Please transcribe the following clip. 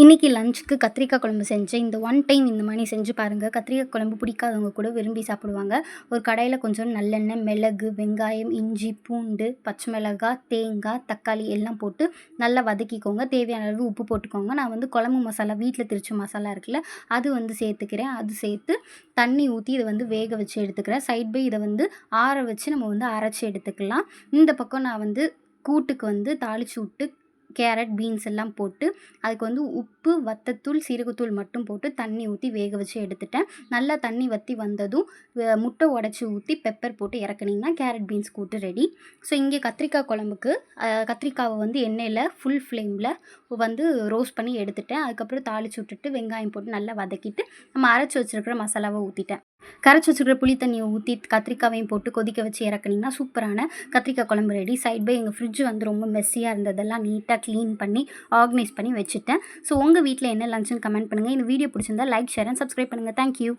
இன்றைக்கி லஞ்சுக்கு கத்திரிக்காய் குழம்பு செஞ்சேன். இந்த ஒன் டைம் இந்த மாதிரி செஞ்சு பாருங்கள். கத்திரிக்காய் குழம்பு பிடிக்காதவங்க கூட விரும்பி சாப்பிடுவாங்க. ஒரு கடாயில் கொஞ்சம் நல்லெண்ணெய், மிளகு, வெங்காயம், இஞ்சி, பூண்டு, பச்சை மிளகாய், தேங்காய், தக்காளி எல்லாம் போட்டு நல்லா வதக்கிக்கோங்க. தேவையான அளவு உப்பு போட்டுக்கோங்க. நான் வந்து குழம்பு மசாலா வீட்டில் திரிச்ச மசாலா இருக்குல்ல, அது வந்து சேர்த்துக்கிறேன். அது சேர்த்து தண்ணி ஊற்றி இதை வந்து வேக வச்சு எடுத்துக்கிறேன். சைட் பை இதை வந்து ஆற வச்சு நம்ம வந்து அரைச்சி எடுத்துக்கலாம். இந்த பக்கம் நான் வந்து கூட்டுக்கு வந்து தாளித்து விட்டு கேரட், பீன்ஸ் எல்லாம் போட்டு அதுக்கு வந்து உப்பு, வத்தத்தூள், சீரகத்தூள் மட்டும் போட்டு தண்ணி ஊற்றி வேக வச்சு எடுத்துட்டேன். நல்லா தண்ணி வற்றி வந்ததும் முட்டை உடச்சி ஊற்றி பெப்பர் போட்டு இறக்குனீங்கன்னா கேரட் பீன்ஸ் கூட்டு ரெடி. ஸோ இங்கே கத்திரிக்காய் குழம்புக்கு கத்திரிக்காவை வந்து எண்ணெயில் ஃபுல் ஃப்ளேமில் வந்து ரோஸ்ட் பண்ணி எடுத்துட்டேன். அதுக்கப்புறம் தாளித்து விட்டுட்டு வெங்காயம் போட்டு நல்லா வதக்கிட்டு நம்ம அரைச்சி வச்சுருக்கிற மசாலாவை ஊற்றிட்டேன். கரைச்சி வச்சுருக்கிற புளி தண்ணியை ஊற்றி கத்திரிக்காவையும் போட்டு கொதிக்க வச்சு இறக்குனிங்கன்னா சூப்பரான கத்திரிக்காய் குழம்பு ரெடி. சைட் பை எங்கள் ஃப்ரிட்ஜ் வந்து ரொம்ப மெஸ்ஸியாக இருந்ததெல்லாம் நீட்டாக க்ளீன் பண்ணி ஆர்கனைஸ் பண்ணி வச்சுட்டேன். ஸோ உங்கள் வீட்டில் என்ன லஞ்சுன்னு கமெண்ட் பண்ணுங்கள். இந்த வீடியோ பிடிச்சிருந்தா லைக், ஷேர் அண்ட் சப்ஸ்கிரைப் பண்ணுங்கள். தேங்க்யூ.